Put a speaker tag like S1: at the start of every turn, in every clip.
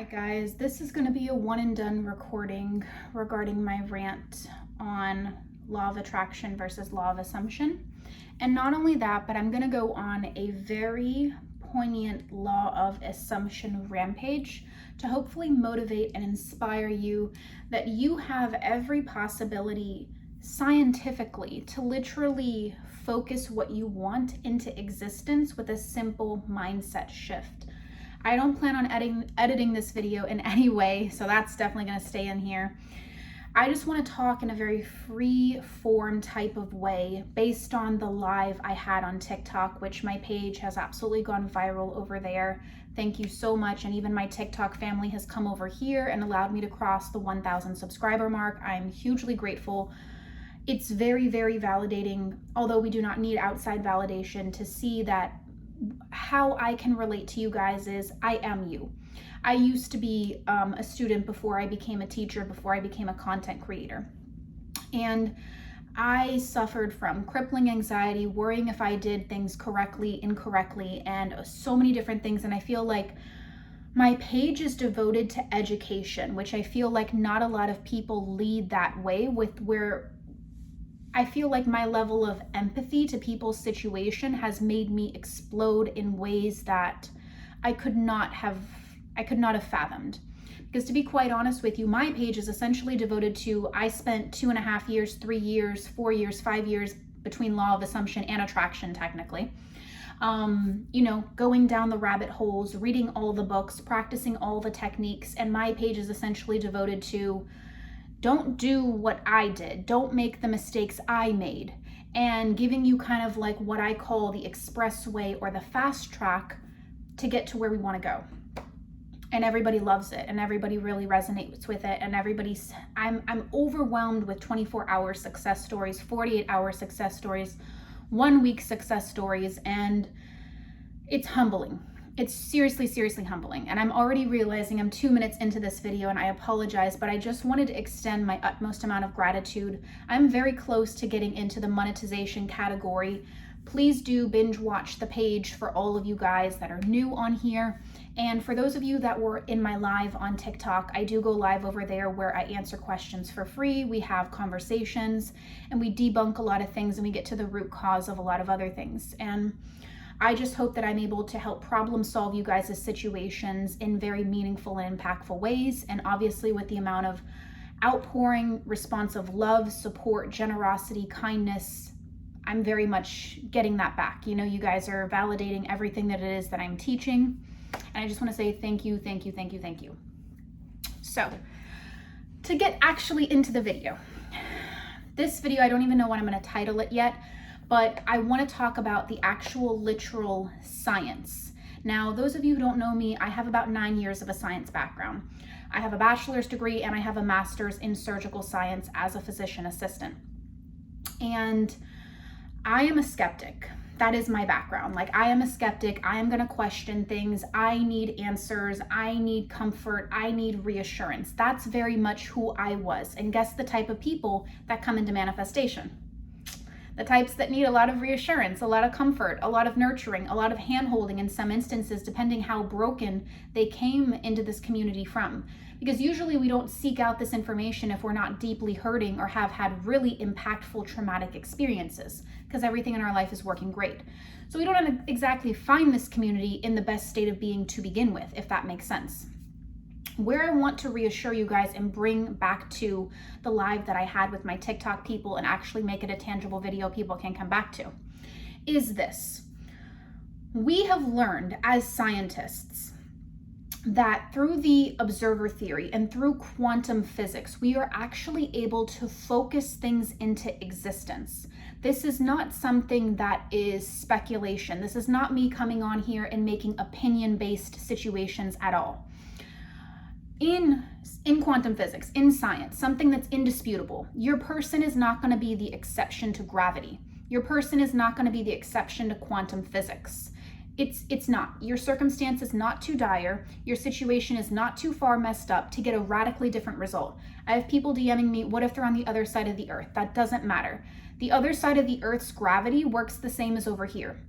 S1: Alright guys, this is going to be a one and done recording regarding my rant on law of attraction versus law of assumption. And not only that, but I'm going to go on a very poignant law of assumption rampage to hopefully motivate and inspire you that you have every possibility scientifically to literally focus what you want into existence with a simple mindset shift. I don't plan on editing this video in any way, so that's definitely going to stay in here. I just want to talk in a very free form type of way based on the live I had on TikTok, which my page has absolutely gone viral over there. Thank you so much. And even my TikTok family has come over here and allowed me to cross the 1,000 subscriber mark. I'm hugely grateful. It's very, very validating, although we do not need outside validation to see that how I can relate to you guys is I am you. I used to be a student before I became a teacher, before I became a content creator. And I suffered from crippling anxiety, worrying if I did things correctly, incorrectly, and so many different things. And I feel like my page is devoted to education, which I feel like not a lot of people lead that way with, where I feel like my level of empathy to people's situation has made me explode in ways that I could not have fathomed. Because to be quite honest with you, my page is essentially devoted to, I spent 2.5 years, 3 years, 4 years, 5 years between law of assumption and attraction technically. Going down the rabbit holes, reading all the books, practicing all the techniques, and my page is essentially devoted to don't do what I did, don't make the mistakes I made, and giving you kind of like what I call the expressway or the fast track to get to where we want to go. And everybody loves it, and everybody really resonates with it, and I'm overwhelmed with 24-hour success stories, 48-hour success stories, 1 week success stories, and it's humbling. It's seriously, seriously humbling. And I'm already realizing I'm 2 minutes into this video, and I apologize, but I just wanted to extend my utmost amount of gratitude. I'm very close to getting into the monetization category. Please do binge watch the page for all of you guys that are new on here. And for those of you that were in my live on TikTok, I do go live over there where I answer questions for free. We have conversations and we debunk a lot of things, and we get to the root cause of a lot of other things. And I just hope that I'm able to help problem solve you guys' situations in very meaningful and impactful ways. And obviously with the amount of outpouring, responsive love, support, generosity, kindness, I'm very much getting that back. You guys are validating everything that it is that I'm teaching. And I just want to say thank you, thank you, thank you, thank you. So to get actually into the video, this video, I don't even know what I'm going to title it yet, but I want to talk about the actual literal science. Now, those of you who don't know me, I have about 9 years of a science background. I have a bachelor's degree and I have a master's in surgical science as a physician assistant. And I am a skeptic. That is my background. Like, I am a skeptic. I am going to question things. I need answers. I need comfort. I need reassurance. That's very much who I was. And guess the type of people that come into manifestation. The types that need a lot of reassurance, a lot of comfort, a lot of nurturing, a lot of hand-holding in some instances, depending how broken they came into this community from. Because usually we don't seek out this information if we're not deeply hurting or have had really impactful traumatic experiences, because everything in our life is working great. So we don't exactly find this community in the best state of being to begin with, if that makes sense. Where I want to reassure you guys and bring back to the live that I had with my TikTok people and actually make it a tangible video people can come back to is this. We have learned as scientists that through the observer theory and through quantum physics, we are actually able to focus things into existence. This is not something that is speculation. This is not me coming on here and making opinion-based situations at all. In quantum physics, in science, something that's indisputable, your person is not going to be the exception to gravity. Your person is not going to be the exception to quantum physics. It's not. Your circumstance is not too dire. Your situation is not too far messed up to get a radically different result. I have people DMing me, what if they're on the other side of the earth? That doesn't matter. The other side of the earth's gravity works the same as over here.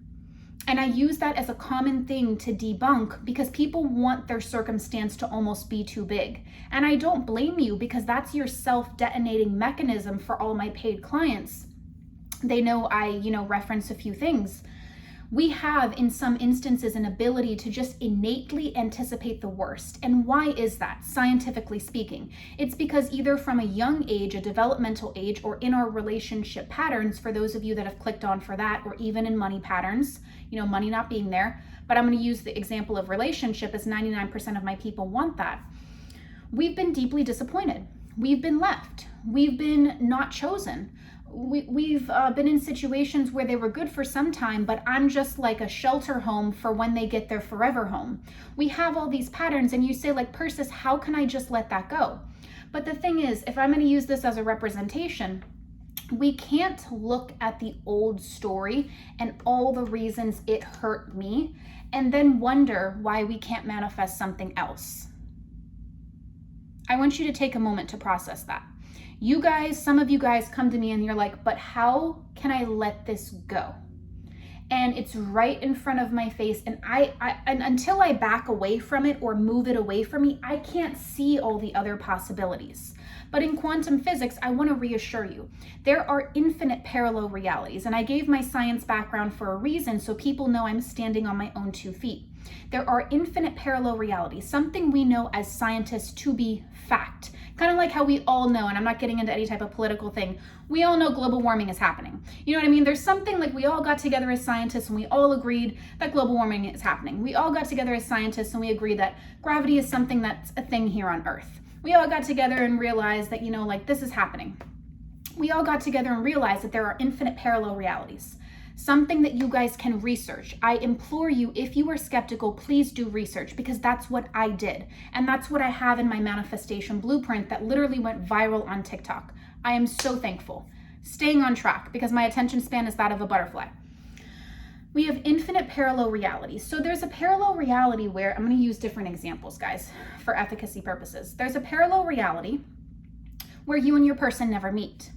S1: And I use that as a common thing to debunk because people want their circumstance to almost be too big. And I don't blame you, because that's your self-detonating mechanism for all my paid clients. They know I, reference a few things. We have, in some instances, an ability to just innately anticipate the worst. And why is that, scientifically speaking? It's because either from a young age, a developmental age, or in our relationship patterns, for those of you that have clicked on for that, or even in money patterns, money not being there. But I'm going to use the example of relationship, as 99% of my people want that. We've been deeply disappointed. We've been left. We've been not chosen. We've been in situations where they were good for some time, but I'm just like a shelter home for when they get their forever home. We have all these patterns, and you say, like, Persis, how can I just let that go? But the thing is, if I'm going to use this as a representation, we can't look at the old story and all the reasons it hurt me and then wonder why we can't manifest something else. I want you to take a moment to process that. You guys, some of you guys come to me and you're like, but how can I let this go? And it's right in front of my face. And and until I back away from it or move it away from me, I can't see all the other possibilities. But in quantum physics, I want to reassure you, there are infinite parallel realities. And I gave my science background for a reason, so people know I'm standing on my own 2 feet. There are infinite parallel realities, something we know as scientists to be fact. Kind of like how we all know, and I'm not getting into any type of political thing, we all know global warming is happening. You know what I mean? There's something like we all got together as scientists and we all agreed that global warming is happening. We all got together as scientists and we agreed that gravity is something that's a thing here on Earth. We all got together and realized that, this is happening. We all got together and realized that there are infinite parallel realities. Something that you guys can research. I implore you, if you are skeptical, please do research, because that's what I did. And that's what I have in my manifestation blueprint that literally went viral on TikTok. I am so thankful. Staying on track, because my attention span is that of a butterfly. We have infinite parallel realities. So there's a parallel reality where, I'm going to use different examples, guys, for efficacy purposes. There's a parallel reality where you and your person never meet.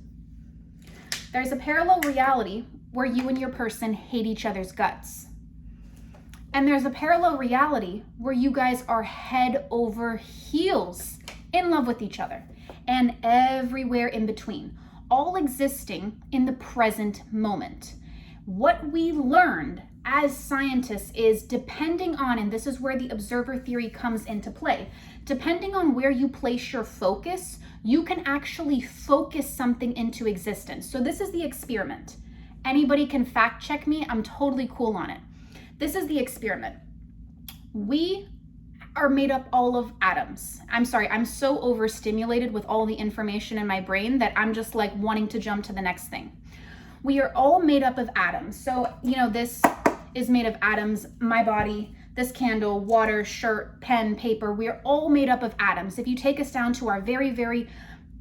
S1: There's a parallel reality where you and your person hate each other's guts. And there's a parallel reality where you guys are head over heels in love with each other, and everywhere in between, all existing in the present moment. What we learned as scientists is, depending on, and this is where the observer theory comes into play, depending on where you place your focus, you can actually focus something into existence. So this is the experiment. Anybody can fact check me. I'm totally cool on it. This is the experiment. We are made up all of atoms. I'm sorry, I'm so overstimulated with all the information in my brain that I'm just like wanting to jump to the next thing. We are all made up of atoms. So, this is made of atoms, my body, this candle, water, shirt, pen, paper. We are all made up of atoms. If you take us down to our very, very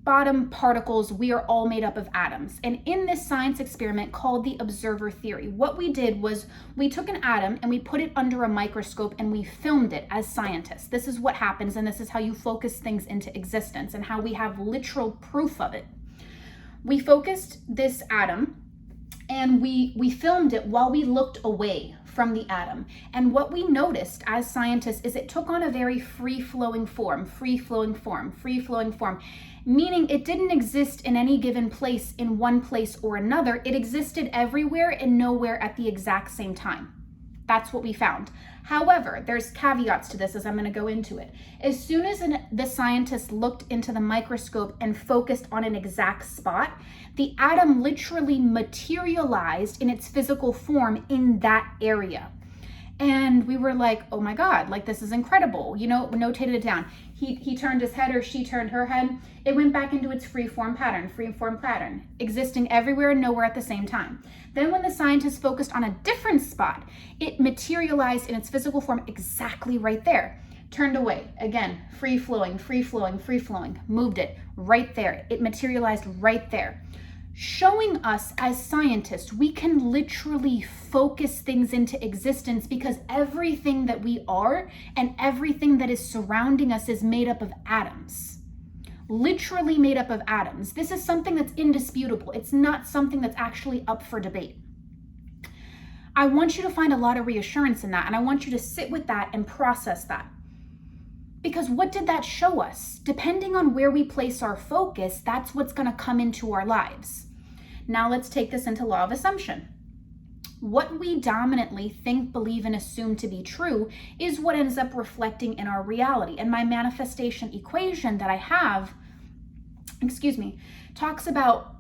S1: bottom particles, we are all made up of atoms. And in this science experiment called the observer theory, what we did was we took an atom and we put it under a microscope and we filmed it as scientists. This is what happens, and this is how you focus things into existence and how we have literal proof of it. We focused this atom and we filmed it while we looked away from the atom. And what we noticed as scientists is it took on a very free-flowing form, meaning it didn't exist in any given place, in one place or another. It existed everywhere and nowhere at the exact same time. That's what we found. However, there's caveats to this as I'm going to go into it. As soon as the scientists looked into the microscope and focused on an exact spot, the atom literally materialized in its physical form in that area. And we were like, oh my God, like this is incredible. Notated it down. He turned his head or she turned her head. It went back into its free-form pattern, existing everywhere and nowhere at the same time. Then when the scientists focused on a different spot, it materialized in its physical form exactly right there. Turned away, again, free-flowing, moved it right there. It materialized right there. Showing us as scientists, we can literally focus things into existence because everything that we are and everything that is surrounding us is made up of atoms. Literally made up of atoms. This is something that's indisputable. It's not something that's actually up for debate. I want you to find a lot of reassurance in that, and I want you to sit with that and process that. Because what did that show us? Depending on where we place our focus, that's what's going to come into our lives. Now let's take this into law of assumption. What we dominantly think, believe, and assume to be true is what ends up reflecting in our reality. And my manifestation equation that I have, talks about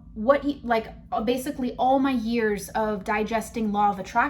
S1: basically all my years of digesting law of attraction